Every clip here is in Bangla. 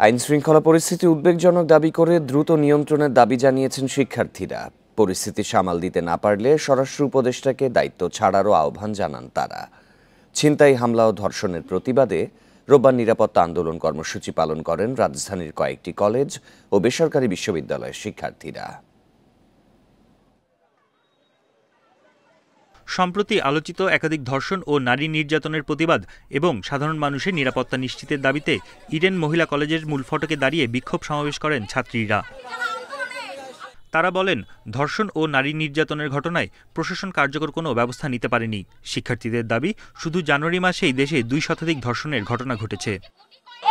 আইনশৃঙ্খলা পরিস্থিতি উদ্বেগজনক দাবি করে দ্রুত নিয়ন্ত্রণের দাবি জানিয়েছেন শিক্ষার্থীরা। পরিস্থিতি সামাল দিতে না পারলে স্বরাষ্ট্র উপদেষ্টাকে দায়িত্ব ছাড়ারও আহ্বান জানান তারা। ছিনতাই, হামলা ও ধর্ষণের প্রতিবাদে রোববার নিরাপত্তা আন্দোলন কর্মসূচি পালন করেন রাজধানীর কয়েকটি কলেজ ও বেসরকারি বিশ্ববিদ্যালয়ের শিক্ষার্থীরা। সম্প্রতি আলোচিত একাধিক ধর্ষণ ও নারী নির্যাতনের প্রতিবাদ এবং সাধারণ মানুষের নিরাপত্তা নিশ্চিতের দাবিতে ইডেন মহিলা কলেজের মূল ফটকে দাঁড়িয়ে বিক্ষোভ সমাবেশ করেন ছাত্রীরা। তারা বলেন, ধর্ষণ ও নারী নির্যাতনের ঘটনায় প্রশাসন কার্যকর কোনো ব্যবস্থা নিতে পারেনি। শিক্ষার্থীদের দাবি, শুধু জানুয়ারি মাসেই দেশে 2 শতাধিক ধর্ষণের ঘটনা ঘটেছে।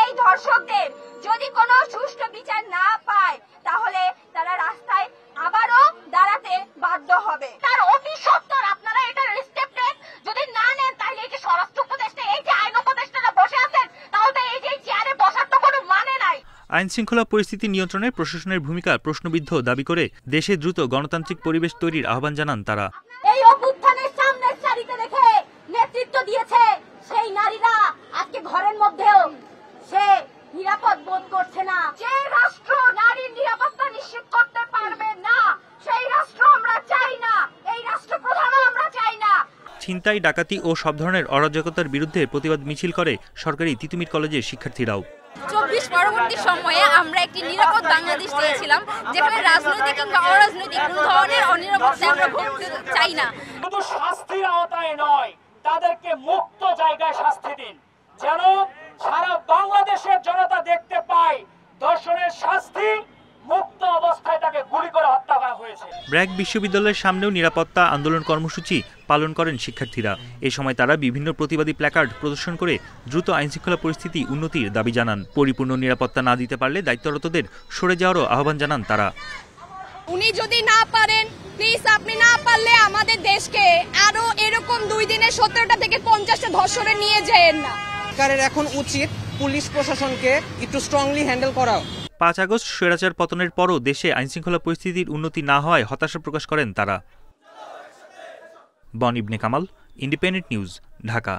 এই ধর্ষকদের যদি কোনো সুষ্ঠু বিচার না পায় তাহলে তারা রাস্তায় আবারও দাঁড়াতে বাধ্য হবে। তার অতি সত্বর আপনারা এটা স্টেপ নেন। যদি না নেন তাহলে এই যে স্বরাষ্ট্র উপদেষ্টা, এই যে আইন উপদেষ্টারা বসে আছেন, তাহলে এই যে চেয়ারে বসার তো কোনো মানে নাই। আইন শৃঙ্খলা পরিস্থিতি নিয়ন্ত্রণে প্রশাসনের ভূমিকা প্রশ্নবিদ্ধ দাবি করে দেশে দ্রুত গণতান্ত্রিক পরিবেশ তৈরির আহ্বান জানান তারা। এই অভ্যুত্থানের সামনের সারিতে রেখে নেতৃত্ব দিয়েছে সেই নারীরা আজকে ঘরের মধ্যেও সে নিরাপদ বোধ করছে না। যে রাষ্ট্র নারীর নিরাপত্তা নিশ্চিত করতে পারবে না, সেই রাষ্ট্র আমরা চাই না, এই রাষ্ট্রপ্রধানও আমরা চাই না। ছিনতাই, ডাকাতি ও সব ধরনের অরাজকতার বিরুদ্ধে প্রতিবাদ মিছিল করে সরকারি তিতুমির কলেজের শিক্ষার্থীরাও। 24 পরবর্তী সময়ে আমরা একটি নিরাপদ বাংলাদেশ চেয়েছিলাম, যেখানে রাজনৈতিক কিংবা অরাজনৈতিক কোনো ধরনের অনিরাপত্তা আমরা ভুগতে চাই না। শুধু শাস্তির আওতায় নয়, তাদেরকে মুক্ত জায়গায় শাস্তি দিন, যেন সারা বাংলাদেশের জনতা দেখতে পায় ধর্ষণের শাস্তি মুক্ত অবস্থায় তাকে গুলি করে হত্যা করা হয়েছে। ব্র্যাক বিশ্ববিদ্যালয়ের সামনেও নিরাপত্তা আন্দোলন কর্মসূচি পালন করেন শিক্ষার্থীরা। এ সময় তারা বিভিন্ন প্রতিবাদী প্ল্যাকার্ড প্রদর্শন করে দ্রুত আইনশৃঙ্খলা পরিস্থিতি উন্নতির দাবি জানান। পরিপূর্ণ নিরাপত্তা না দিতে পারলে দায়িত্বরতদের সরে যাওয়ারও আহ্বান জানান তারা। উনি যদি না পারেন, প্লিজ আপনি না পারলে আমাদের দেশকে আরো এরকম 2 দিনে 17টা থেকে 50টা ধর্ষণে নিয়ে যাবেন না। সরকারের এখন উচিত পুলিশ প্রশাসনকে একটু স্ট্রংলি হ্যান্ডেল করা। 5 আগস্ট স্বৈরাচার পতনের পরও দেশে আইনশৃঙ্খলা পরিস্থিতির উন্নতি না হওয়ায় হতাশা প্রকাশ করেন তারা। বন ইবনে কামাল, ইন্ডিপেন্ডেন্ট নিউজ, ঢাকা।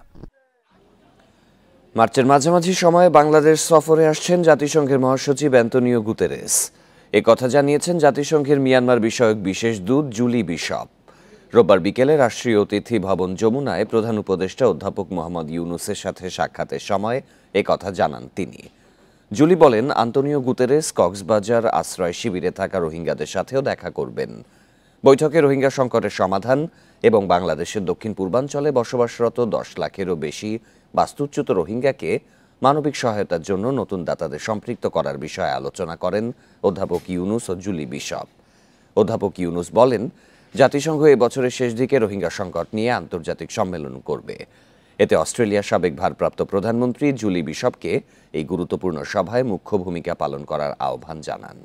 মার্চের মাঝামাঝি সময়ে বাংলাদেশ সফরে আসছেন জাতিসংঘের মহাসচিব অ্যান্তোনিও গুতেরেস। একথা জানিয়েছেন জাতিসংঘের মিয়ানমার বিষয়ক বিশেষ দূত জুলি বিশপ। রোববার বিকেলে রাষ্ট্রীয় অতিথি ভবন যমুনায় প্রধান উপদেষ্টা অধ্যাপক মোহাম্মদ ইউনুসের সাথে সাক্ষাতের সময় একথা জানান তিনি। জুলি বলেন, আন্তোনিও গুতেরেস কক্সবাজার আশ্রয় শিবিরে থাকা রোহিঙ্গাদের সাথেও দেখা করবেন। বৈঠকে রোহিঙ্গা সংকটের সমাধান এবং বাংলাদেশের দক্ষিণ পূর্বাঞ্চলে বসবাসরত 10 লাখেরও বেশি বাস্তুচ্যুত রোহিঙ্গাকে মানবিক সহায়তার জন্য নতুন দাতাদের সম্পৃক্ত করার বিষয়ে আলোচনা করেন অধ্যাপক ইউনুস ও জুলি বিশপ। অধ্যাপক ইউনুস বলেন, জাতিসংঘ এবছরের শেষ দিকে রোহিঙ্গা সংকট নিয়ে আন্তর্জাতিক সম্মেলন করবে। এতে অস্ট্রেলিয়ার সাবেক ভারপ্রাপ্ত প্রধানমন্ত্রী জুলি বিশপকে এই গুরুত্বপূর্ণ সভায় মুখ্য ভূমিকা পালন করার আহ্বান জানান।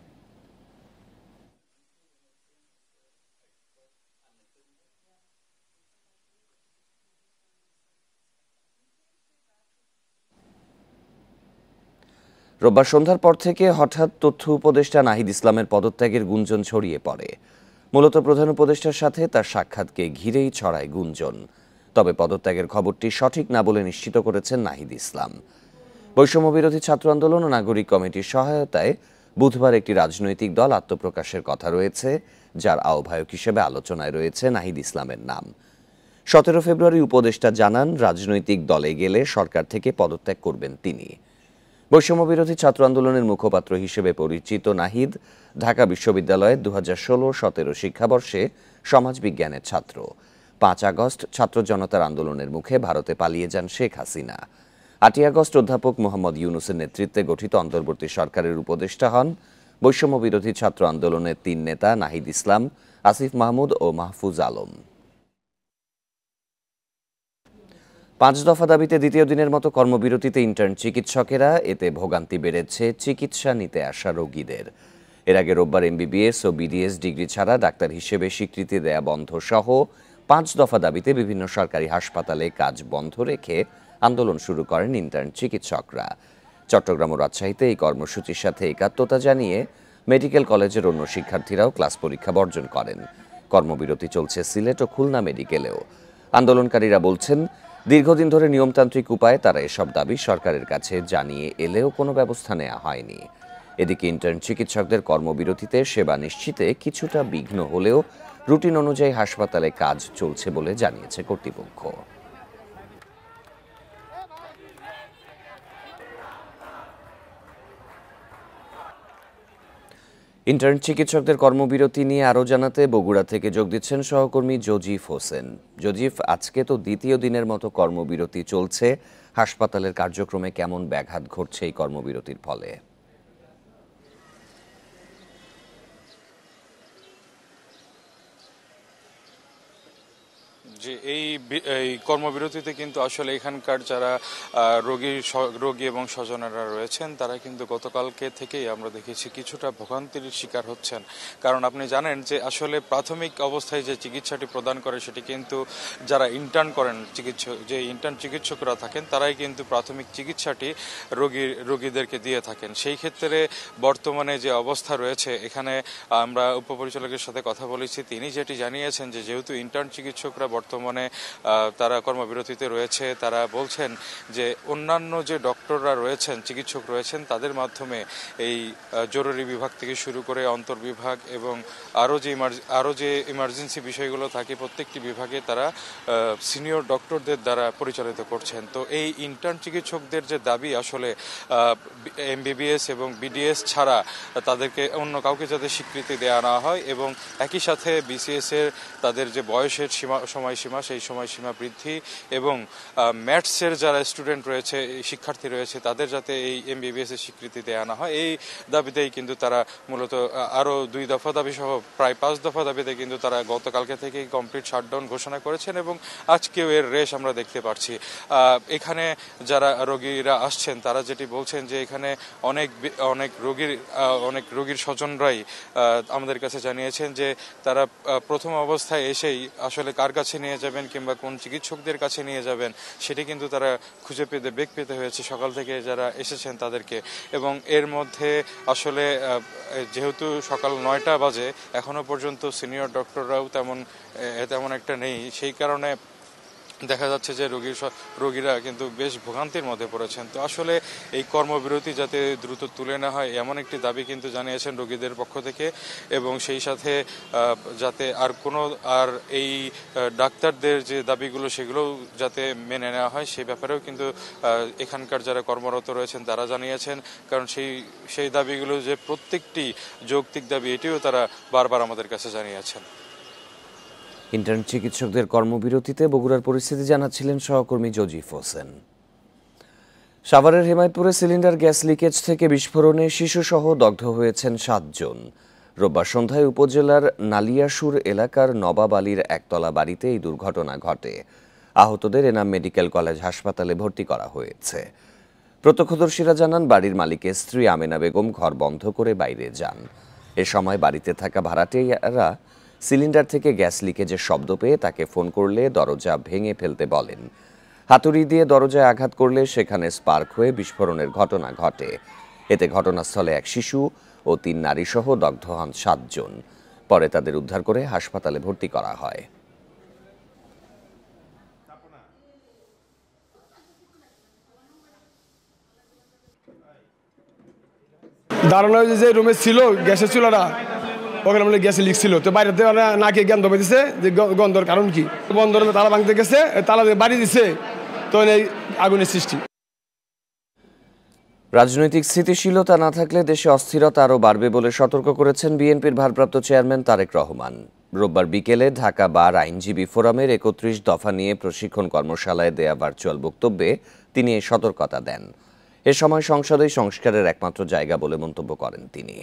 রোববার সন্ধ্যার পর থেকে হঠাৎ তথ্য উপদেষ্টা নাহিদ ইসলামের পদত্যাগের গুঞ্জন ছড়িয়ে পড়ে। মূলত প্রধান উপদেষ্টার সাথে তার সাক্ষাৎকে ঘিরেই ছড়ায় গুঞ্জন। তবে পদত্যাগের খবরটি সঠিক না বলে নিশ্চিত করেছেন নাহিদ ইসলাম। বৈষম্য বিরোধী ছাত্র আন্দোলন ও নাগরিক কমিটির সহায়তায় বুধবার একটি রাজনৈতিক দল আত্মপ্রকাশের কথা রয়েছে, যার আহ্বায়ক হিসেবে আলোচনায় রয়েছে নাহিদ ইসলামের নাম। 17 ফেব্রুয়ারি উপদেষ্টা জানান, রাজনৈতিক দলে গেলে সরকার থেকে পদত্যাগ করবেন তিনি। বৈষম্য বিরোধী ছাত্র আন্দোলনের মুখপাত্র হিসেবে পরিচিত নাহিদ ঢাকা বিশ্ববিদ্যালয়ের 2016-17 শিক্ষাবর্ষে সমাজবিজ্ঞানের ছাত্র। 5 আগস্ট ছাত্র জনতার আন্দোলনের মুখে ভারতে পালিয়ে যান শেখ হাসিনা। 8 আগস্ট অধ্যাপক মোহাম্মদ ইউনুসের নেতৃত্বে গঠিত অন্তর্বর্তী সরকারের উপদেষ্টা হন। বৈষম্য বিরোধী ছাত্র আন্দোলনের 3 নেতা নাহিদ ইসলাম, আসিফ মাহমুদ ও মাহফুজ আলম। 5 দফা দাবিতে দ্বিতীয় দিনের মতো কর্মবিরতিতে ইন্টার্ন চিকিৎসকেরা। এতে ভোগান্তি বেড়েছে চিকিৎসা নিতে আসা রোগীদের। এর আগে রোববার এমবিবিএস ও বিডিএস ডিগ্রি ছাড়া ডাক্তার হিসেবে স্বীকৃতি দেয়া বন্ধ সহ 5 দফা দাবিতে বিভিন্ন সরকারি হাসপাতালে কাজ বন্ধ রেখে আন্দোলন শুরু করেন ইন্টার্ন চিকিৎসকরা। চট্টগ্রাম ও রাজশাহীতে এই কর্মসূচির সাথে একাত্মতা জানিয়ে মেডিকেল কলেজের অন্য শিক্ষার্থীরাও ক্লাস পরীক্ষা বর্জন করেন। কর্মবিরতি চলছে সিলেট ও খুলনা মেডিকেলেও। আন্দোলনকারীরা বলছেন, দীর্ঘদিন ধরে নিয়মতান্ত্রিক উপায়ে তারা এসব দাবি সরকারের কাছে জানিয়ে এলেও কোনো ব্যবস্থা নেওয়া হয়নি। এদিকে ইন্টার্ন চিকিৎসকদের কর্মবিরতিতে সেবা নিশ্চিতে কিছুটা বিঘ্ন হলেও রুটিন অনুযায়ী হাসপাতালে কাজ চলছে বলে জানিয়েছে কর্তৃপক্ষ। ইন্টার্ন চিকিৎসকদের কর্মবিরতি নিয়ে আরও জানাতে বগুড়া থেকে যোগ দিচ্ছেন সহকর্মী জজিফ হোসেন। জজিফ, আজকে তো দ্বিতীয় দিনের মতো কর্মবিরতি চলছে, হাসপাতালের কার্যক্রমে কেমন ব্যাঘাত ঘটছে এই কর্মবিরতির ফলে? যে এই কর্মবিরতিতে কিন্তু আসলে এখানকার যারা রোগী এবং স্বজনেরা রয়েছেন তারা কিন্তু গতকালকে থেকেই আমরা দেখেছি কিছুটা ভোগান্তির শিকার হচ্ছেন। কারণ আপনি জানেন যে আসলে প্রাথমিক অবস্থায় যে চিকিৎসাটি প্রদান করে সেটি কিন্তু যারা ইন্টার্ন করেন যে ইন্টার্ন চিকিৎসকরা থাকেন তারাই কিন্তু প্রাথমিক চিকিৎসাটি রোগীদেরকে দিয়ে থাকেন। সেই ক্ষেত্রে বর্তমানে যে অবস্থা রয়েছে, এখানে আমরা উপপরিচালকের সাথে কথা বলেছি, তিনি যেটি জানিয়েছেন যে যেহেতু ইন্টার্ন চিকিৎসকরা বর্তমানে তারা কর্মবিরতিতে রয়েছে, তারা বলছেন যে অন্যান্য যে ডক্টররা রয়েছেন, চিকিৎসক রয়েছেন, তাদের মাধ্যমে এই জরুরি বিভাগ থেকে শুরু করে অন্তর্বিভাগ এবং আরও যে ইমার্জেন্সি বিষয়গুলো থাকে প্রত্যেকটি বিভাগে তারা সিনিয়র ডক্টরদের দ্বারা পরিচালিত করছেন। তো এই ইন্টার্ন চিকিৎসকদের যে দাবি আসলে এমবিবিএস এবং বিডিএস ছাড়া তাদেরকে অন্য কাউকে যাতে স্বীকৃতি দেওয়া না হয় এবং একই সাথে বিসিএস এর তাদের যে বয়সের সময়সীমা সেই সময়সীমা বৃদ্ধি এবং ম্যাথসের যারা স্টুডেন্ট রয়েছে, শিক্ষার্থী রয়েছে, তাদের যাতে এই এমবিবিএস এর স্বীকৃতি দেওয়া না হয়, এই দাবিতেই কিন্তু তারা মূলত আরও 2 দফা দাবি সহ প্রায় 5 দফা দাবিতে কিন্তু তারা গতকালকে থেকেই কমপ্লিট শাটডাউন ঘোষণা করেছেন এবং আজকেও এর রেশ আমরা দেখতে পাচ্ছি। এখানে যারা রোগীরা আসছেন তারা যেটি বলছেন যে এখানে অনেক রোগীর স্বজনরাই আমাদের কাছে জানিয়েছেন যে তারা প্রথম অবস্থায় এসেই আসলে কার কাছে নিয়ে যাবেন কিংবা কোন চিকিৎসকদের কাছে নিয়ে যাবেন সেটি কিন্তু তারা খুঁজে বেগ পেতে হয়েছে সকাল থেকে যারা এসেছেন তাদেরকে। এবং এর মধ্যে আসলে যেহেতু সকাল 9টা বাজে এখনো পর্যন্ত সিনিয়র ডক্টররাও তেমন একটা নেই, সেই কারণে দেখা যাচ্ছে যে রোগীরা কিন্তু বেশ ভোগান্তির মধ্যে পড়েছেন। তো আসলে এই কর্মবিরতি যাতে দ্রুত তুলে না হয় এমন একটি দাবি কিন্তু জানিয়েছেন রোগীদের পক্ষ থেকে এবং সেই সাথে যাতে আর এই ডাক্তারদের যে দাবিগুলো সেগুলোও যাতে মেনে নেওয়া হয় সেই ব্যাপারেও কিন্তু এখানকার যারা কর্মরত রয়েছেন তারা জানিয়েছেন। কারণ সেই দাবিগুলো যে প্রত্যেকটি যৌক্তিক দাবি এটিও তারা বারবার আমাদের কাছে জানিয়েছেন। ইন্টার্ন চিকিৎসকদের কর্মবিরতিতে বগুড়ার পরিস্থিতি জানাচ্ছিলেন সহকর্মী জজিফ হোসেন। সাভারের হেমায়তপুরে সিলিন্ডার গ্যাস লিকেজ থেকে বিস্ফোরণে শিশুসহ দগ্ধ হয়েছেন 7 জন। রোববার সন্ধ্যায় উপজেলার নালিয়াসুর এলাকার নবাব আলীর একতলা বাড়িতে এই দুর্ঘটনা ঘটে। আহতদের এনাম মেডিকেল কলেজ হাসপাতালে ভর্তি করা হয়েছে। প্রত্যক্ষদর্শীরা জানান বাড়ির মালিকের স্ত্রী আমেনা বেগম ঘর বন্ধ করে বাইরে যান। এ সময় বাড়িতে থাকা ভাড়াটিয়ারা সিলিন্ডার থেকে গ্যাস লিকেজের শব্দ পেয়ে তাকে ফোন করলে দরজা ভেঙে ফেলতে বলেন। হাতুড়ি দিয়ে দরজায় আঘাত করলে সেখানে স্পার্ক হয়ে বিস্ফোরণের ঘটনা ঘটে। এতে ঘটনাস্থলে এক শিশু ও 3 নারী সহ দগ্ধ হন 7 জন। পরে তাদের উদ্ধার করে হাসপাতালে ভর্তি করা হয়। দাঁড়ানো যে রুমে ছিল গ্যাসের চুলাটা ওখানে মানে গ্যাসে লিক ছিল, তো বাইরেতে নাকি গন্ধ পেয়েছে যে গন্ধর কারণ কি, বন্ধর তালা ভাঙতে গেছে, তালা বাড়ি দিছে, তো এই আগুনের সৃষ্টি। রাজনৈতিক স্থিতিশীলতা না থাকলে দেশে অস্থিরতা আরও বাড়বে বলে সতর্ক করেছেন বিএনপির ভারপ্রাপ্ত চেয়ারম্যান তারেক রহমান। রোববার বিকেলে ঢাকা বার আইনজীবী ফোরামের 31 দফা নিয়ে প্রশিক্ষণ কর্মশালায় দেয়া ভার্চুয়াল বক্তব্যে তিনি এই সতর্কতা দেন। এ সময় সংসদেই সংস্কারের একমাত্র জায়গা বলে মন্তব্য করেন তিনি।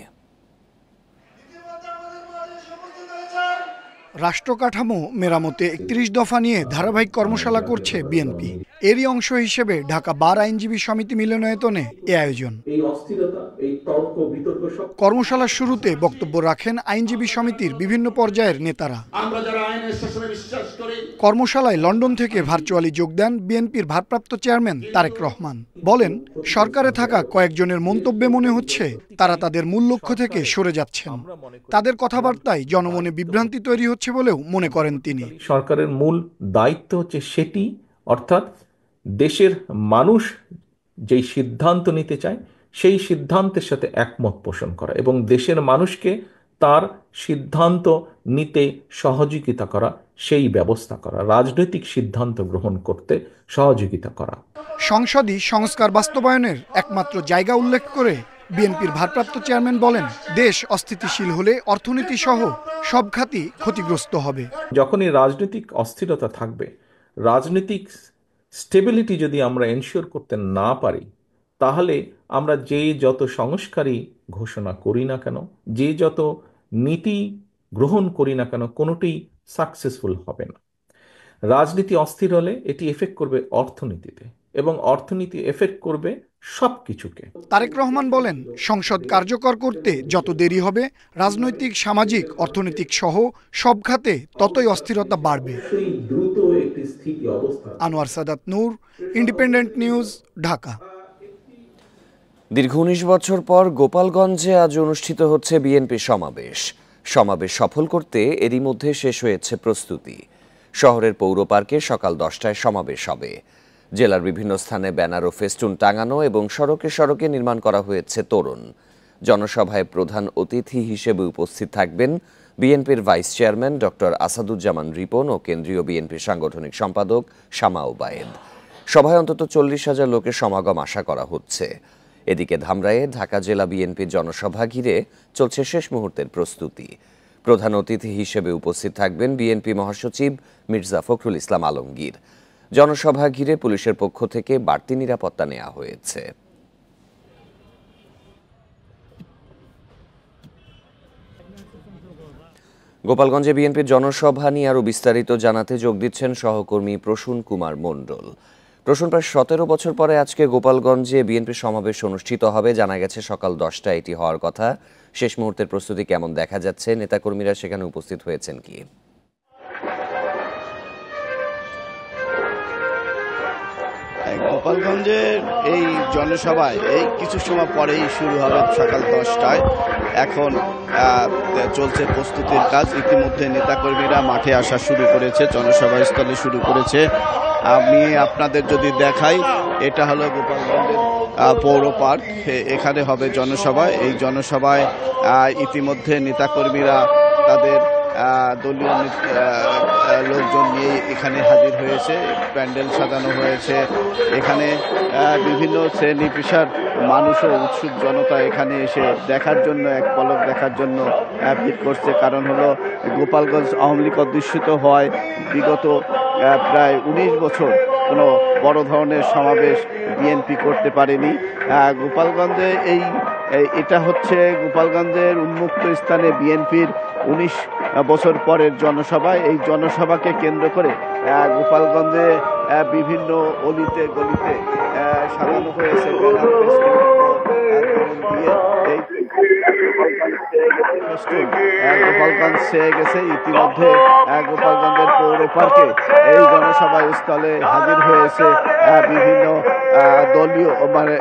রাষ্ট্রকাঠামো মেরামতে 31 দফা নিয়ে ধারাবাহিক কর্মশালা করছে বিএনপি। এরই অংশ হিসেবে ঢাকা বার আইনজীবী সমিতি মিলনায়তনে এ আয়োজন। কর্মশালার শুরুতে বক্তব্য রাখেন আইনজীবী সমিতির বিভিন্ন পর্যায়ের নেতারা। কর্মশালায় লন্ডন থেকে ভার্চুয়ালি যোগ দেন বিএনপির ভারপ্রাপ্ত চেয়ারম্যান তারেক রহমান। বলেন, সরকারে থাকা কয়েকজনের মন্তব্যে মনে হচ্ছে তারা তাদের মূল লক্ষ্য থেকে সরে যাচ্ছেন। তাদের কথাবার্তায় জনমনে বিভ্রান্তি তৈরি হচ্ছে বলেও মনে করেন তিনি। সরকারের মূল দায়িত্ব হচ্ছে সেটি অর্থাৎ দেশের মানুষ যেই সিদ্ধান্ত নিতে চায় সেই সিদ্ধান্তের সাথে একমত পোষণ করা এবং দেশের মানুষকে তার সিদ্ধান্ত নিতে সহযোগিতা করা, সেই ব্যবস্থা করা, রাজনৈতিক সিদ্ধান্ত গ্রহণ করতে সহযোগিতা করা। সংসদই সংস্কার বাস্তবায়নের একমাত্র জায়গা উল্লেখ করে বিএনপির ভারপ্রাপ্ত চেয়ারম্যান বলেন, দেশ অস্থিতিশীল হলে অর্থনীতি সহ সব খাতই ক্ষতিগ্রস্ত হবে। যখনই রাজনৈতিক অস্থিরতা থাকবে, রাজনৈতিক স্টেবিলিটি যদি আমরা এনশিওর করতে না পারি, তাহলে আমরা যে যত সংস্কারই ঘোষণা করি না কেন, যে যত নীতি গ্রহণ করি না কেন, কোনোটি সাকসেসফুল হবে না। রাজনীতি অস্থির হলে এটি এফেক্ট করবে অর্থনীতিতে এবং অর্থনীতি এফেক্ট করবে সবকিছুকে। তারেক রহমান বলেন, সংসদ কার্যকর করতে যত দেরি হবে, রাজনৈতিক, সামাজিক, অর্থনৈতিক সহ সব খাতে ততই অস্থিরতা বাড়বে। আনোয়ার সাদাত নূর, ইন্ডিপেন্ডেন্ট নিউজ, ঢাকা। দীর্ঘ 19 বছর পর গোপালগঞ্জে আজ অনুষ্ঠিত হচ্ছে বিএনপি সমাবেশ। সমাবেশ সফল করতে এরই মধ্যে শেষ হয়েছে প্রস্তুতি। শহরের পৌর পার্কে সকাল 10টায় সমাবেশ হবে। জেলার বিভিন্ন স্থানে ব্যানার ও ফেস্টুন টাঙানো এবং সড়কে সড়কে নির্মাণ করা হয়েছে তোরণ। জনসভায় প্রধান অতিথি হিসেবে উপস্থিত থাকবেন বিএনপির vice chairman doctor Asaduzzaman Ripon ও কেন্দ্রীয় বিএনপির সাংগঠনিক সম্পাদক শামা ওবায়েদ। সভায় অন্তত 40,000 লোকের সমাগম আশা করা হচ্ছে। এদিকে ধামরাইয়ে ঢাকা জেলা বিএনপির জনসভা ঘিরে চলছে শেষ মুহূর্তের প্রস্তুতি। প্রধান অতিথি হিসেবে উপস্থিত থাকবেন বিএনপি মহাসচিব মির্জা ফখরুল ইসলাম আলমগীর। জনসভা ঘিরে পুলিশের পক্ষ থেকে বাড়তি নিরাপত্তা নেওয়া হয়েছে। গোপালগঞ্জে বিএনপির জনসভা নিয়ে আরও বিস্তারিত জানাতে যোগ দিচ্ছেন সহকর্মী প্রসূন কুমার মণ্ডল। প্রসূন, প্রায় 17 বছর পরে আজকে গোপালগঞ্জে বিএনপির সমাবেশ অনুষ্ঠিত হবে। জানা গেছে সকাল 10টায় এটি হওয়ার কথা। শেষ মুহূর্তের প্রস্তুতি কেমন দেখা যাচ্ছে? নেতাকর্মীরা সেখানে উপস্থিত হয়েছেন কি? গোপালগঞ্জের এই জনসভায় এই কিছু সময় পরেই শুরু হবে, সকাল 10টায়। এখন চলছে প্রস্তুতির কাজ। ইতিমধ্যে নেতাকর্মীরা মাঠে আসা শুরু করেছে, জনসভা স্থলে শুরু করেছে। আমি আপনাদের যদি দেখাই, এটা হলো গোপালগঞ্জের পৌর পার্ক। এখানে হবে জনসভা। এই জনসভায় ইতিমধ্যে নেতাকর্মীরা তাদের দলীয় লোকজন নিয়ে এখানে হাজির হয়েছে। প্যান্ডেল সাজানো হয়েছে। এখানে বিভিন্ন শ্রেণী পেশার মানুষও, উৎসুক জনতা এখানে এসে দেখার জন্য, এক পলক দেখার জন্য ভিড় করছে। কারণ হলো গোপালগঞ্জ আওয়ামী লীগ অধ্যুষিত হওয়ায় বিগত প্রায় 19 বছর কোনো বড় ধরনের সমাবেশ বিএনপি করতে পারেনি। গোপালগঞ্জে এটা হচ্ছে গোপালগঞ্জের উন্মুক্ত স্থানে বিএনপির 19 বছর পরের জনসভা। এই জনসভাকে কেন্দ্র করে গোপালগঞ্জে বিভিন্ন অলিতে গলিতে সাজানো হয়েছে গোপালগঞ্জ ছেয়ে গেছে। ইতিমধ্যে গোপালগঞ্জের পৌর পার্কে এই জনসভা স্থলে হাজির হয়েছে বিভিন্ন দলীয়, মানে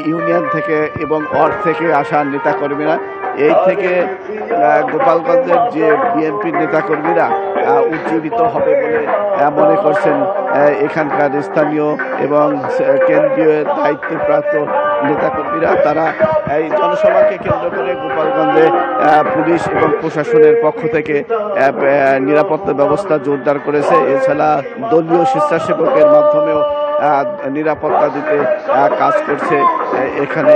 ইউনিয়ন থেকে এবং ওয়ার্ড থেকে আসা নেতাকর্মীরা। এই থেকে গোপালগঞ্জের যে বিএনপির নেতাকর্মীরা উজ্জীবিত হবে বলে মনে করছেন এখানকার স্থানীয় এবং কেন্দ্রীয় দায়িত্বপ্রাপ্ত নেতাকর্মীরা। তারা এই জনসভাকে কেন্দ্র করে গোপালগঞ্জে পুলিশ এবং প্রশাসনের পক্ষ থেকে নিরাপত্তা ব্যবস্থা জোরদার করেছে। এছাড়া দলীয় স্বেচ্ছাসেবকের মাধ্যমেও নিরাপত্তা দিতে কাজ করছে এখানে।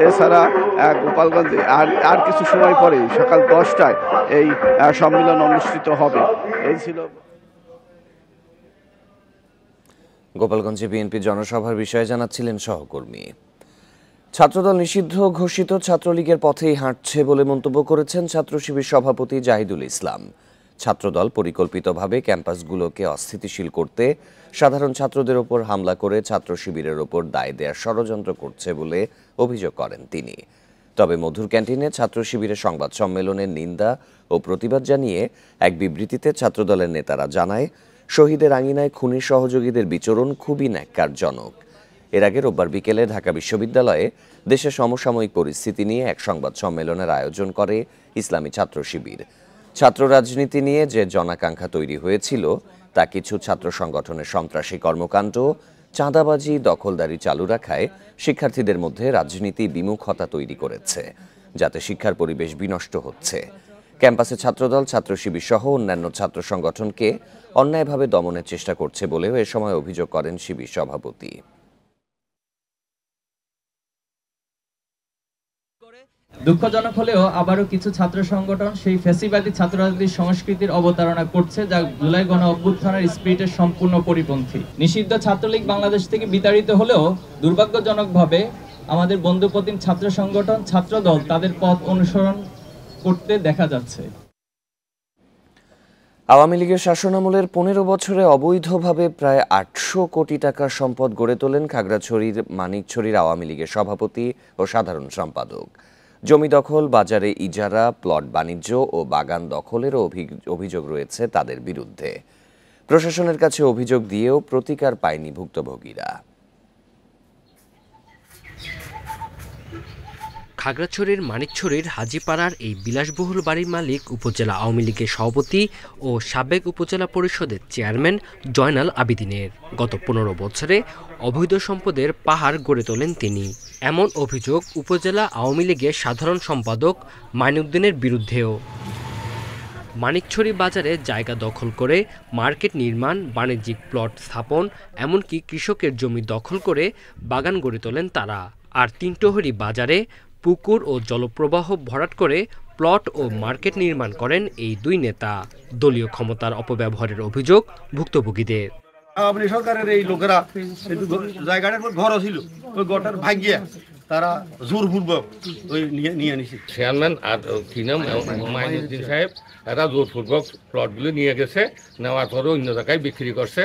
এছাড়া গোপালগঞ্জে আর কিছু সময় পরে সকাল 10টায় এই সম্মেলন অনুষ্ঠিত হবে। এই ছিল গোপালগঞ্জে বিএনপি জনসভার বিষয়ে জানাচ্ছিলেন সহকর্মী। ছাত্রদল নিষিদ্ধ ঘোষিত ছাত্রলীগের পথেই হাঁটছে বলে মন্তব্য করেছেন ছাত্র শিবির সভাপতি জাহিদুল ইসলাম। ছাত্রদল পরিকল্পিতভাবে ক্যাম্পাসগুলোকে অস্থিতিশীল করতে সাধারণ ছাত্রদের ওপর হামলা করে ছাত্র শিবিরের ওপর দায় দেওয়ার ষড়যন্ত্র করছে বলে অভিযোগ করেন তিনি। তবে মধুর ক্যান্টিনে ছাত্র শিবিরের সংবাদ সম্মেলনের নিন্দা ও প্রতিবাদ জানিয়ে এক বিবৃতিতে ছাত্রদলের নেতারা জানায়, শহীদের আঙিনায় খুনি সহযোগীদের বিচরণ খুবই ন্যাক্কারজনক। এর আগে রোববার বিকেলে ঢাকা বিশ্ববিদ্যালয়ে দেশের সমসাময়িক পরিস্থিতি নিয়ে এক সংবাদ সম্মেলনের আয়োজন করে ইসলামী ছাত্র শিবির। ছাত্র রাজনীতি নিয়ে যে জনাকাঙ্ক্ষা তৈরি হয়েছিল তা কিছু ছাত্র সংগঠনের সন্ত্রাসী কর্মকাণ্ড, চাঁদাবাজি, দখলদারি চালু রাখায় শিক্ষার্থীদের মধ্যে রাজনীতি বিমুখতা তৈরি করেছে, যাতে শিক্ষার পরিবেশ বিনষ্ট হচ্ছে। ক্যাম্পাসে ছাত্রদল, ছাত্র শিবির সহ অন্যান্য ছাত্র সংগঠনকে অন্যায়ভাবে দমনের চেষ্টা করছে বলেও এ সময় অভিযোগ করেন শিবির সভাপতি। দুঃখজনক হলেও আবারও কিছু ছাত্র সংগঠন সেই ফ্যাসিবাদী ছাত্র রাজনীতির সংস্কৃতির অবতারণা করছে, যা জুলাই গণ অভ্যুত্থানের স্পিরিটের সম্পূর্ণ পরিপন্থী। নিষিদ্ধ ছাত্রলীগ বাংলাদেশ থেকে বিতাড়িত হলেও দুর্ভাগ্যজনকভাবে আমাদের বন্ধুপ্রতিম ছাত্র সংগঠন ছাত্রদল তাদের পথ অনুসরণ করতে দেখা যাচ্ছে। আওয়ামী লীগের শাসনামলের 15 বছরে অবৈধভাবে প্রায় 800 কোটি টাকার সম্পদ গড়ে তোলেন খাগড়াছড়ির মানিকছড়ির আওয়ামী লীগের সভাপতি ও সাধারণ সম্পাদক। জমি দখল, বাজারে ইজারা, প্লট বাণিজ্য ও বাগান দখলেরও অভিযোগ রয়েছে তাদের বিরুদ্ধে। প্রশাসনের কাছে অভিযোগ দিয়েও প্রতিকার পায়নি ভুক্তভোগীরা। খাগড়াছড়ির মানিকছড়ির হাজীপাড়ার এই বিলাসবহুল বাড়ির মালিক উপজেলা আওয়ামী লীগের সভাপতি ও সাবেক উপজেলা পরিষদের চেয়ারম্যান জয়নাল আবিদিনের। গত 15 বছরে অবৈধ সম্পদের পাহাড় গড়ে তোলেন তিনি। এমন অভিযোগ উপজেলা আওয়ামী লীগের সাধারণ সম্পাদক মাইনুদ্দিনের বিরুদ্ধেও। মানিকছড়ি বাজারে জায়গা দখল করে মার্কেট নির্মাণ, বাণিজ্যিক প্লট স্থাপন, এমনকি কৃষকের জমি দখল করে বাগান গড়ে তোলেন তারা। আর তিনটহরি বাজারে পুকুর ও জলপ্রবাহ ভরাট করে প্লট ও মার্কেট নির্মাণ করেন এই দুই নেতা। দলীয় ক্ষমতার অপব্যবহারের অভিযোগ ভুক্তভোগীদের। আওয়ামী লীগ সরকারের এই লোকেরা জায়গাটার ঘর ছিল, ওই ঘরটার ভাগিয়া তারা জোরপূর্বক ওই নিয়ে নিছে। চেয়ারম্যান আর কি নাম মাইনুদ্দিন সাহেব এরা জোরপূর্বক প্লটগুলো নিয়ে গেছে, নেওয়ার পরে অন্য জায়গায় বিক্রি করছে।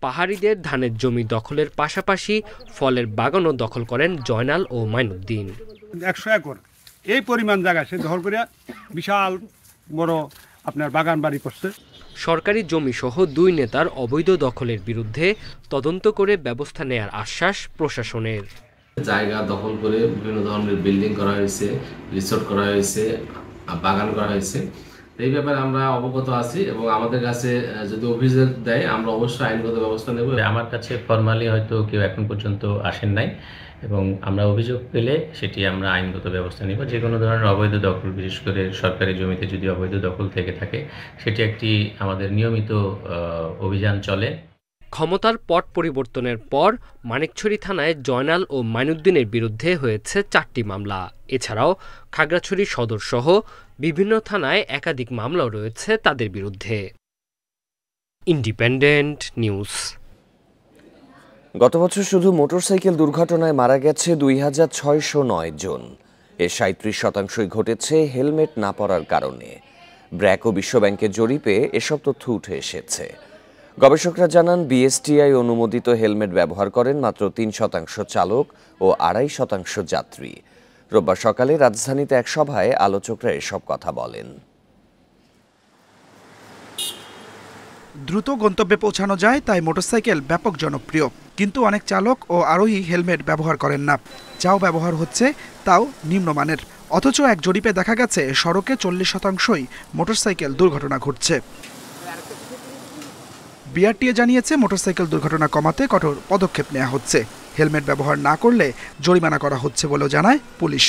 পাহাড়িদের ধানের জমি দখলের পাশাপাশি ফলের বাগানও দখল করেন জয়নাল ও মাইনুদ্দিন। 100 একর এই পরিমাণ জায়গা সে দখল করে বিশাল বড় আপনার বাগান বাড়ি করছে। সরকারি জমি সহ দুই নেতার অবৈধ দখলের বিরুদ্ধে তদন্ত করে ব্যবস্থা নেয়ার আশ্বাস প্রশাসনের। জায়গা দখল করে বিভিন্ন ধরনের বিল্ডিং করা হয়েছে, রিসোর্ট করা হয়েছে, বাগান করা হয়েছে। এই ব্যাপারে আমরা অবগত আছি এবং আমাদের কাছে যদি অভিযোগ দেয় আমরা অবশ্যই আইনগত ব্যবস্থা নেব। আমার কাছে ফর্মালি হয়তো কেউ এখন পর্যন্ত আসেন নাই এবং আমরা অভিযোগ পেলে সেটি আমরা আইনগত ব্যবস্থা নেব। যে কোনো ধরনের অবৈধ দখল, বিশেষ করে সরকারি জমিতে যদি অবৈধ দখল থেকে থাকে, সেটি একটি আমাদের নিয়মিত অভিযান চলে। ক্ষমতার পট পরিবর্তনের পর মানিকছড়ি থানায় জয়নাল ও মাইনুদ্দিনের বিরুদ্ধে হয়েছে 4টি মামলা। এছাড়াও খাগড়াছড়ি সদর সহ বিভিন্ন থানায় একাধিক মামলাও রয়েছে তাদের বিরুদ্ধে। Independent news. গত বছর শুধু মোটরসাইকেল দুর্ঘটনায় মারা গেছে 2609 জন। এর 37% ঘটেছে হেলমেট না পরার কারণে। ব্র্যাক ও বিশ্বব্যাংকের জরিপে এসব তথ্য উঠে এসেছে। গবেষকরা জানান, বিএসটিআই অনুমোদিত হেলমেট ব্যবহার করেন মাত্র 3% চালক ও 2.5% যাত্রী। রোববার সকালে রাজধানীতে এক সভায় আলোচকরা এসব কথা বলেন। দ্রুত গন্তব্যে পৌঁছানো যায় তাই মোটরসাইকেল ব্যাপক জনপ্রিয়, কিন্তু অনেক চালক ও আরোহী হেলমেট ব্যবহার করেন না। যাও ব্যবহার হচ্ছে তাও নিম্নমানের। অথচ এক জরিপে দেখা গেছে সড়কে 40%ই মোটরসাইকেল দুর্ঘটনা ঘটছে। বিআরটিএ জানিয়েছে মোটরসাইকেল দুর্ঘটনা কমাতে কঠোর পদক্ষেপ নেওয়া হচ্ছে। হেলমেট ব্যবহার না করলে জরিমানা করা হচ্ছে বলেও জানায় পুলিশ।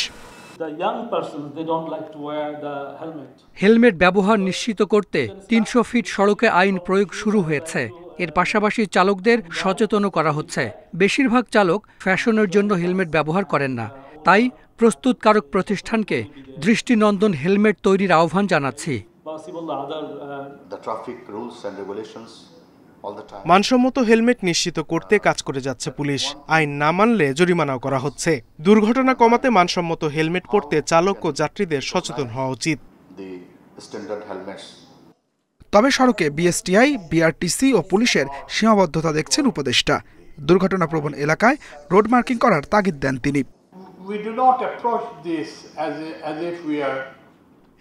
হেলমেট ব্যবহার নিশ্চিত করতে 300 ফিট সড়কে আইন প্রয়োগ শুরু হয়েছে। এর পাশাপাশি চালকদের সচেতনও করা হচ্ছে। বেশিরভাগ চালক ফ্যাশনের জন্য হেলমেট ব্যবহার করেন না, তাই প্রস্তুতকারক প্রতিষ্ঠানকে দৃষ্টিনন্দন হেলমেট তৈরির আহ্বান জানাচ্ছি। মানসম্মত হেলমেট নিশ্চিত করতে কাজ করে যাচ্ছে পুলিশ। আইন না মানলে জরিমানাও করা হচ্ছে। দুর্ঘটনা কমাতে মানসম্মত হেলমেট পরতে চালক ও যাত্রীদের সচেতন হওয়া উচিত। তবে সড়কে বিএসটিআই, বিআরটিসি ও পুলিশের সীমাবদ্ধতা দেখছেন উপদেষ্টা। দুর্ঘটনাপ্রবণ এলাকায় রোড মার্কিং করার তাগিদ দেন তিনি।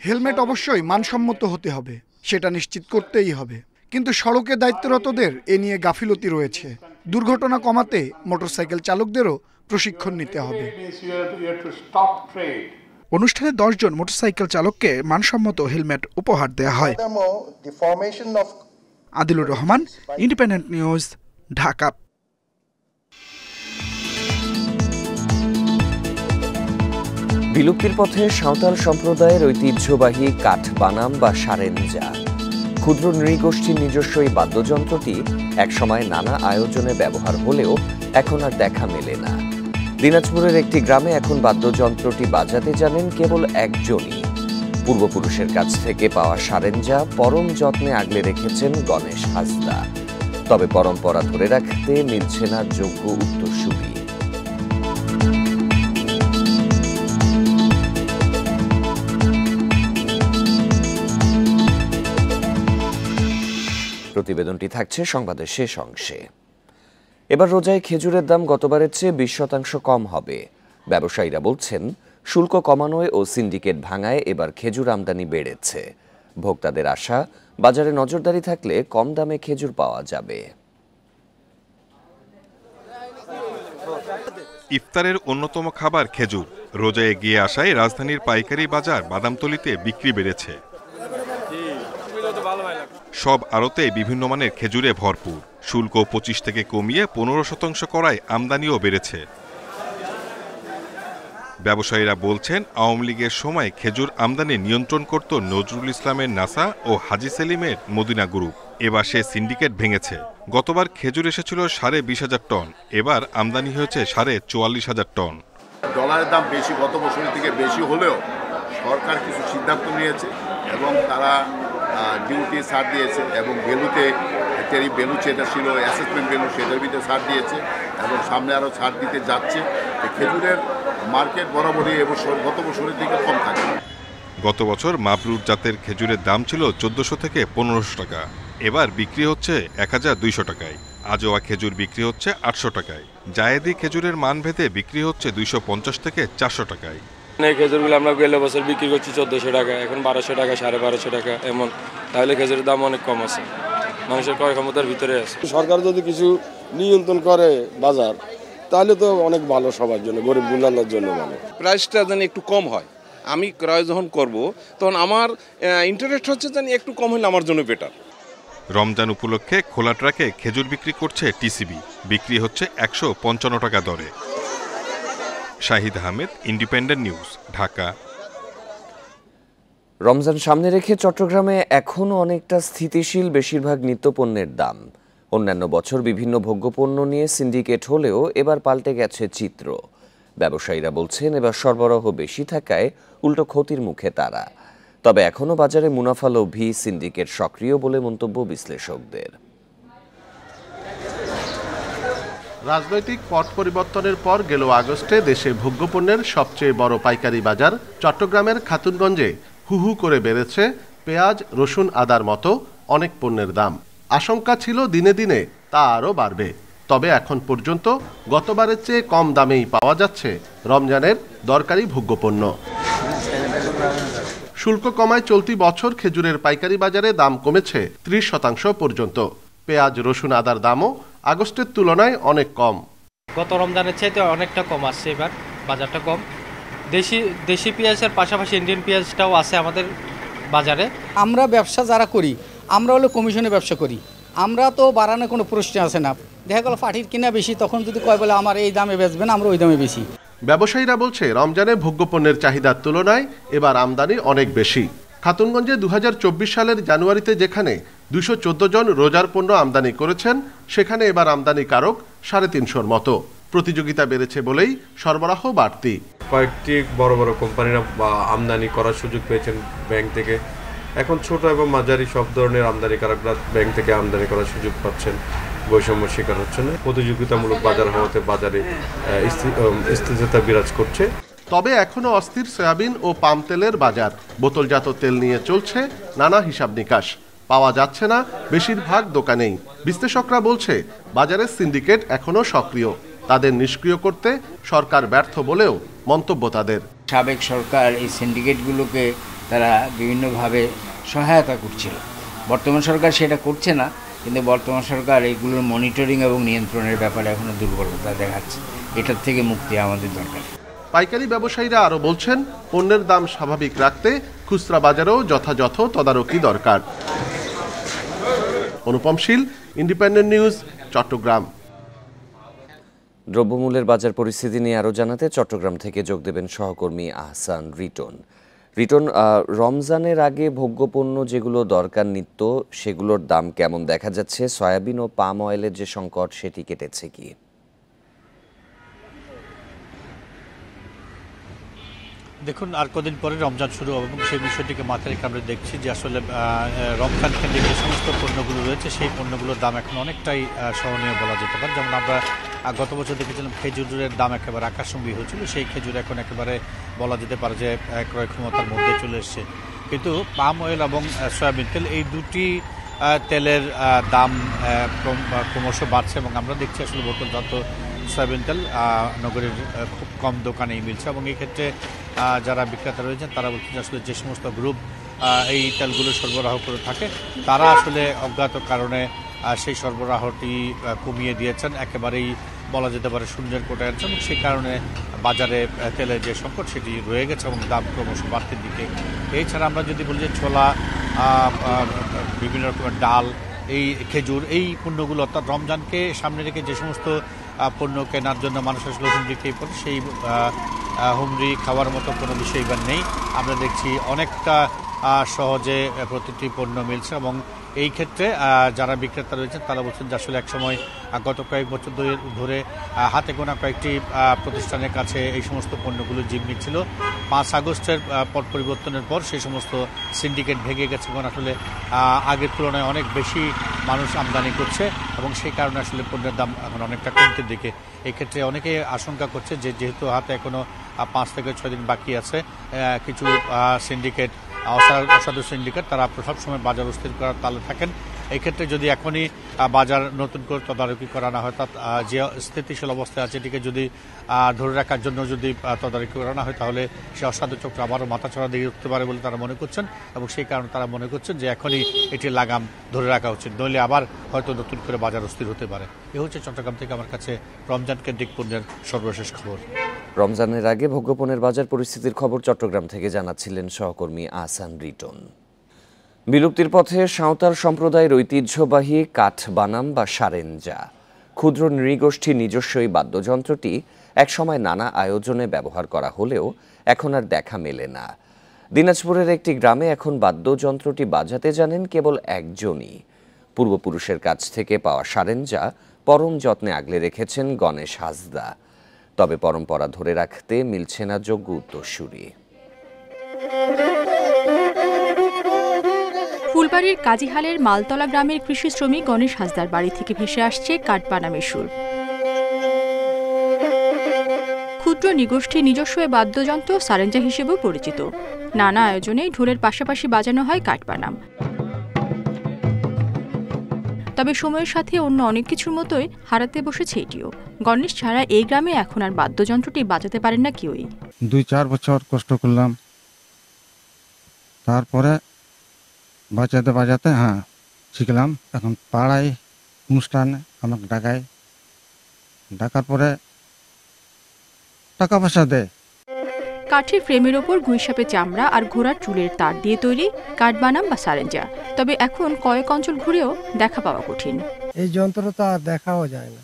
হেলমেট অবশ্যই মানসম্মত হতে হবে, সেটা নিশ্চিত করতেই হবে। কিন্তু সড়কে দায়িত্বরতদের এ নিয়ে গাফিলতি রয়েছে। দুর্ঘটনা কমাতে মোটরসাইকেল চালকদেরও প্রশিক্ষণ নিতে হবে। অনুষ্ঠানে 10 জন মোটরসাইকেল চালককে মানসম্মত হেলমেট উপহার দেয়া হয়। Adilur Rahman, independent news, Dhaka. বিলুপ্তির পথে সাঁওতাল সম্প্রদায়ের ঐতিহ্যবাহী কাঠ বানাম বা সারেঞ্জা, ক্ষুদ্র নৃগোষ্ঠীর নিজস্ব এই বাদ্যযন্ত্রটি একসময় নানা আয়োজনে ব্যবহার হলেও এখন আর দেখা মেলে না। দিনাজপুরের একটি গ্রামে এখন বাদ্যযন্ত্রটি বাজাতে জানেন কেবল একজনই। পূর্বপুরুষের কাছ থেকে পাওয়া সারেঞ্জা পরম যত্নে আগলে রেখেছেন গণেশ হাসদা। তবে পরম্পরা ধরে রাখতে মিলছে না যোগ্য উত্তরসূরি। প্রতিবেদনটি থাকছে সংবাদের শেষ অংশে। এবার রোজায় খেজুরের দাম গতবারের চেয়ে 20% কম হবে। ব্যবসায়ীরা বলছেন শুল্ক কমানোয় ও সিন্ডিকেট ভাঙায় এবার খেজুর আমদানি বেড়েছে। ভোক্তাদের আশা, বাজারে নজরদারি থাকলে কম দামে খেজুর পাওয়া যাবে। ইফতারের অন্যতম খাবার খেজুর। রোজায় এগিয়ে আসায় রাজধানীর পাইকারি বাজার বাদামতলীতে বিক্রি বেড়েছে। সব আড়তে বিভিন্ন মানের খেজুরে ভরপুর। শুল্ক 25 থেকে কমিয়ে 15% করায় আমদানিও বেড়েছে। ব্যবসায়ীরা বলছেন আওয়ামী লীগের সময় খেজুর আমদানি নিয়ন্ত্রণ করত নজরুল ইসলামের নাসা ও হাজি সেলিমের মদিনা গ্রুপ। এবার সে সিন্ডিকেট ভেঙেছে। গতবার খেজুর এসেছিল 20,500 টন, এবার আমদানি হয়েছে 44,000 টন। ডলারের দাম বেশি, গত বছরের থেকে বেশি হলেও সরকার কিছু সিদ্ধান্ত নিয়েছে এবং তারা ডিউটি ছাড় দিয়েছে এবং ভ্যালুতে টেরিফ ভ্যালু যেটা ছিল অ্যাসেসমেন্ট ভ্যালু সেটার ভিতরে ছাড় দিয়েছে এবং সামনে আরও ছাড় দিতে যাচ্ছে। খেজুরের মার্কেট বরাবরই এবছর গত বছরের দিকে কম থাকে। গত বছর মাবরুর জাতের খেজুরের দাম ছিল 1400 থেকে 1500 টাকা, এবার বিক্রি হচ্ছে 1200 টাকায়। আজোয়া খেজুর বিক্রি হচ্ছে 800 টাকায়। জায়েদি খেজুরের মান ভেদে বিক্রি হচ্ছে 250 থেকে 400 টাকায়। এই খেজুরগুলো আমরা গেলে বছর বিক্রি করছি 1400 টাকা, এখন 1200 টাকা, 1250 টাকা এমন। তাহলে খেজুরের দাম অনেক কম আছে, মানুষের ক্রয় ক্ষমতার ভিতরে আছে। সরকার যদি কিছু নিয়ন্ত্রণ করে বাজার, তাহলে তো অনেক ভালো, সবার জন্য, গরিব গুন্ডার জন্য ভালো। প্রাইসটা যেন একটু কম হয়। আমি ক্রয় যখন করব তখন আমার ইন্টারেস্ট হচ্ছে যেন একটু কম হলে আমার জন্য বেটার। রমজান উপলক্ষে খোলা ট্রাকে খেজুর বিক্রি করছে টিসিবি, বিক্রি হচ্ছে 155 টাকা দরে। Shahid Ahmed, independent news, Dhaka. রমজান সামনে রেখে চট্টগ্রামে এখনও অনেকটা স্থিতিশীল বেশিরভাগ নিত্যপণ্যের দাম। অন্যান্য বছর বিভিন্ন ভোগ্যপণ্য নিয়ে সিন্ডিকেট হলেও এবার পাল্টে গেছে চিত্র। ব্যবসায়ীরা বলছেন এবার সরবরাহ বেশি থাকায় উল্টো ক্ষতির মুখে তারা। তবে এখনও বাজারে মুনাফালোভী সিন্ডিকেট সক্রিয় বলে মন্তব্য বিশ্লেষকদের। রাজনৈতিক পট পরিবর্তনের পর গেল আগস্টে দেশে ভোগ্যপণ্যের সবচেয়ে বড় পাইকারি বাজার চট্টগ্রামের খাতুনগঞ্জে হুহু করে বেড়েছে পেঁয়াজ, রসুন, আদার মতো অনেক পণ্যের দাম। আশঙ্কা ছিল দিনে দিনে তা আরও বাড়বে। তবে এখন পর্যন্ত গতবারের চেয়ে কম দামেই পাওয়া যাচ্ছে রমজানের দরকারি ভোগ্যপণ্য। শুল্ক কমায় চলতি বছর খেজুরের পাইকারি বাজারে দাম কমেছে 30% পর্যন্ত। পেঁয়াজ, রসুন, আদার দামও আগস্টের তুলনায় অনেক কম। গত রমজানের চাইতে অনেকটা কম আসছে, এবার বাজারটা কম। দেশি পেঁয়াজের পাশাপাশি ইন্ডিয়ান পেঁয়াজটাও আছে আমাদের বাজারে। আমরা ব্যবসা যারা করি, আমরা হলো কমিশনে ব্যবসা করি, আমরা তো বাড়ানোর কোনো প্রশ্ন আছে না। দেখা গেল পাটির কিনা বেশি, তখন যদি কয় বলে আমার এই দামে বেচবেন, আমরা ওই দামে বেশি। ব্যবসায়ীরা বলছে রমজানে ভোগ্যপণ্যের চাহিদার তুলনায় এবার আমদানি অনেক বেশি। খাতুনগঞ্জে 2024 সালের জানুয়ারিতে যেখানে 214 জন রোজার পণ্য আমদানি করেছেন, সেখানে এবার আমদানিকারক 350-র মতো। প্রতিযোগিতা বেড়েছে বলেই সরবরাহ বাড়তি। কয়েকটি বড় বড় কোম্পানিরা আমদানি করার সুযোগ পেয়েছেন ব্যাংক থেকে। এখন ছোট এবং মাঝারি সব ধরনের আমদানিকারকরা ব্যাংক থেকে আমদানি করার সুযোগ পাচ্ছেন, বৈষম্য শিকার হচ্ছে না। প্রতিযোগিতামূলক বাজার হওয়াতে বাজারে স্থিরতা বিরাজ করছে। তবে এখনও অস্থির সয়াবিন ও পাম তেলের বাজার। বোতলজাত তেল নিয়ে চলছে নানা হিসাব নিকাশ। পাওয়া যাচ্ছে না বেশিরভাগ দোকানেই। বিশ্লেষকরা বলছে বাজারের সিন্ডিকেট এখনও সক্রিয়। তাদের নিষ্ক্রিয় করতে সরকার ব্যর্থ বলেও মন্তব্য তাদের। সাবেক সরকার এই সিন্ডিকেটগুলোকে তারা বিভিন্নভাবে সহায়তা করছিল। বর্তমান সরকার সেটা করছে না, কিন্তু বর্তমান সরকার এইগুলোর মনিটরিং এবং নিয়ন্ত্রণের ব্যাপারে এখনও দুর্বলতা দেখাচ্ছে। এটার থেকে মুক্তি আমাদের দরকার। পাইকারি ব্যবসায়ীরা আরও বলছেন পণ্যের দাম স্বাভাবিক রাখতে খুচরা বাজারেও যথাযথ তদারকি দরকার। অনুপম শীল, ইন্ডিপেন্ডেন্ট নিউজ, চট্টগ্রাম। দ্রব্যমূল্যের বাজার পরিস্থিতি নিয়ে আরও জানাতে চট্টগ্রাম থেকে যোগ দেবেন সহকর্মী আহসান রিটন। রিটন, রমজানের আগে ভোগ্যপণ্য যেগুলো দরকার নিত্য সেগুলোর দাম কেমন দেখা যাচ্ছে? সয়াবিন ও পাম অয়েলের যে সংকট সেটি কেটেছে কি? দেখুন, আর কদিন পরে রমজান শুরু হবে এবং সেই বিষয়টিকে মাথায় রেখে আমরা দেখছি যে আসলে রমজান কেন্দ্রিক যে সমস্ত পণ্যগুলো রয়েছে সেই পণ্যগুলোর দাম এখন অনেকটাই সহনীয় বলা যেতে পারে। যেমন আমরা গত বছর দেখেছিলাম খেজুরের দাম একেবারে আকাশচুম্বী হয়েছিল, সেই খেজুর এখন একেবারে বলা যেতে পারে যে ক্রয় ক্ষমতার মধ্যে চলে এসছে। কিন্তু পাম অয়েল এবং সয়াবিন তেল এই দুটি তেলের দাম ক্রমশ বাড়ছে এবং আমরা দেখছি আসলে বোতলজাত সয়াবিন তেল নগরীর খুব কম দোকানেই মিলছে এবং এই ক্ষেত্রে যারা বিক্রেতা রয়েছেন তারা বলছেন আসলে যে সমস্ত গ্রুপ এই তেলগুলো সরবরাহ করে থাকে তারা আসলে অজ্ঞাত কারণে সেই সরবরাহটি কমিয়ে দিয়েছেন, একেবারেই বলা যেতে পারে শূন্যের কোটায় আনছেন এবং সেই কারণে বাজারে তেলের যে সংকট সেটি রয়ে গেছে এবং দাম ক্রমশ বাড়তির দিকে। এছাড়া আমরা যদি বলি যে ছোলা, বিভিন্ন রকমের ডাল, এই খেজুর, এই পণ্যগুলো অর্থাৎ রমজানকে সামনে রেখে যে সমস্ত পণ্য কেনার জন্য মানুষ আসলে হুমড়ি খেয়ে পড়ে সেই হুমড়ি খাওয়ার মতো কোনো বিষয় এবার নেই। আমরা দেখছি অনেকটা সহজে প্রতিটি পণ্য মিলছে এবং এই ক্ষেত্রে যারা বিক্রেতা রয়েছেন তারা বলছেন যে আসলে একসময় গত কয়েক বছর ধরে হাতে গোনা কয়েকটি প্রতিষ্ঠানের কাছে এই সমস্ত পণ্যগুলো জিম্মি ছিল। 5 আগস্টের পট পরিবর্তনের পর সেই সমস্ত সিন্ডিকেট ভেঙে গেছে এবং আসলে আগের তুলনায় অনেক বেশি মানুষ আমদানি করছে এবং সেই কারণে আসলে পণ্যের দাম এখন অনেকটা কমতে দিকে। এই ক্ষেত্রে অনেকে আশঙ্কা করছে যে যেহেতু হাতে এখনও 5 থেকে 6 দিন বাকি আছে, কিছু সিন্ডিকেট, অসাধু সিন্ডিকেট তারা সবসময় বাজার অস্থির করার তালে থাকেন। এই ক্ষেত্রে যদি এখনই বাজার নতুন করে তদারকি করা না হয়, অর্থাৎ যে স্থিতিশীল অবস্থায় আছে এটিকে যদি ধরে রাখার জন্য যদি তদারকি করা না হয় তাহলে সে অসাধু চক্র আবারও মাথাছড়া দিয়ে উঠতে পারে বলে তারা মনে করছেন এবং সেই কারণে তারা মনে করছেন যে এখনই এটির লাগাম ধরে রাখা উচিত, নইলে আবার হয়তো নতুন করে বাজার অস্থির হতে পারে। এ হচ্ছে চট্টগ্রাম থেকে আমার কাছে রমজান কেন্দ্রিক পণ্যের সর্বশেষ খবর। রমজানের আগে ভোগ্যপণ্যের বাজার পরিস্থিতির খবর চট্টগ্রাম থেকে জানাচ্ছিলেন সহকর্মী আহসান রিটন। বিলুপ্তির পথে সাঁওতাল সম্প্রদায়ের ঐতিহ্যবাহী কাঠ বানাম বা সারেঞ্জা ক্ষুদ্র নৃগোষ্ঠী নিজস্ব এই বাদ্যযন্ত্রটি একসময় নানা আয়োজনে ব্যবহার করা হলেও এখন আর দেখা মেলে না। দিনাজপুরের একটি গ্রামে এখন বাদ্যযন্ত্রটি বাজাতে জানেন কেবল একজনই। পূর্বপুরুষের কাছ থেকে পাওয়া সারেঞ্জা পরম যত্নে আগলে রেখেছেন গণেশ হাসদা। তবে পরম্পরা ধরে রাখতে মিলছে না যোগ্য উত্তরসূরি। ফুলবাড়ির কাজীহালের মালতলা গ্রামের কৃষি শ্রমিক গণেশ হাসদার বাড়ি থেকে ভেসে আসছে কাঠবানামের সুর। ক্ষুদ্র নৃগোষ্ঠী নিজস্ব বাদ্যযন্ত্র সারেঞ্জা হিসেবেও পরিচিত। নানা আয়োজনে ঢোলের পাশাপাশি বাজানো হয় কাঠবানাম। তবে সময়ের সাথে অন্য অনেক কিছুর মতোই হারাতে বসেছে এটিও। গণেশ ছাড়া এই গ্রামে এখন আর বাদ্যযন্ত্রটি বাজাতে পারেন না কেউই। 2-4 বছর কষ্ট করলাম, তারপরে বাজাতে বাজাতে শিখলাম। এখন পাড়ায় অনুষ্ঠানে আমাকে ডাকার পরে টাকা পয়সা দেয়। কাঠের ফ্রেমের ওপর গুইসাপে চামড়া আর ঘোড়ার চুলের তার দিয়ে তৈরি কাঠবানাম বা সারেঞ্জা। তবে এখন কয়েক অঞ্চল ঘুরেও দেখা পাওয়া কঠিন। এই যন্ত্র তো আর দেখাও যায় না।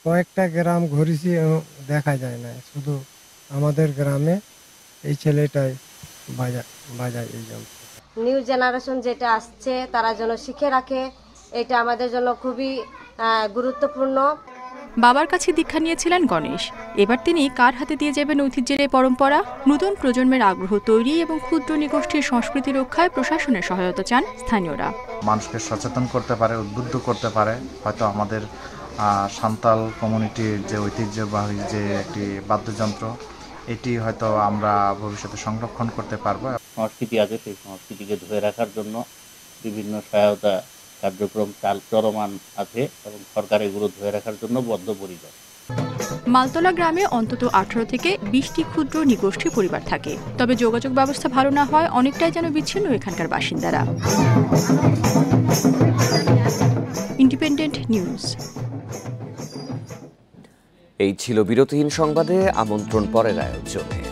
কয়েকটা গ্রাম ঘুরেছি, দেখা যায় না। শুধু আমাদের গ্রামে এই ছেলেটাই বাজায় এই যন্ত্র। নিউ জেনারেশন যেটা আসছে তারা যেন শিখে রাখে, এটা আমাদের জন্য খুবই গুরুত্বপূর্ণ। বাবার কাছে দীক্ষা নিয়েছিলেন গণেশ। এবার তিনি কার হাতে দিয়ে যাবেন ঐতিহ্যের এই পরম্পরা। নতুন প্রজন্মের আগ্রহ তৈরি এবং ক্ষুদ্র নৃগোষ্ঠীর সংস্কৃতি রক্ষায় প্রশাসনের সহায়তা চান স্থানীয়রা। মানুষকে সচেতন করতে পারে, উদ্বুদ্ধ করতে পারে। হয়তো আমাদের সাঁওতাল কমিউনিটির যে ঐতিহ্যবাহী যে একটি বাদ্যযন্ত্র, এটি হয়তো আমরা ভবিষ্যতে সংরক্ষণ করতে পারবো। সংস্কৃতি আছে, সেই সংস্কৃতিকে ধরে রাখার জন্য বিভিন্ন সহায়তা কার্যক্রম চলমান আছে এবং সরকার এগুলো ধরে রাখার জন্য বদ্ধপরিকর। মালতলা গ্রামে অন্তত 18 থেকে 20টি ক্ষুদ্র নৃগোষ্ঠী পরিবার থাকে। তবে যোগাযোগ ব্যবস্থা ভালো না হয় অনেকটাই যেন বিচ্ছিন্ন এখানকার বাসিন্দারা। Independent news. এই ছিল বিরতিহীন সংবাদে, আমন্ত্রণ পরের আয়োজনে।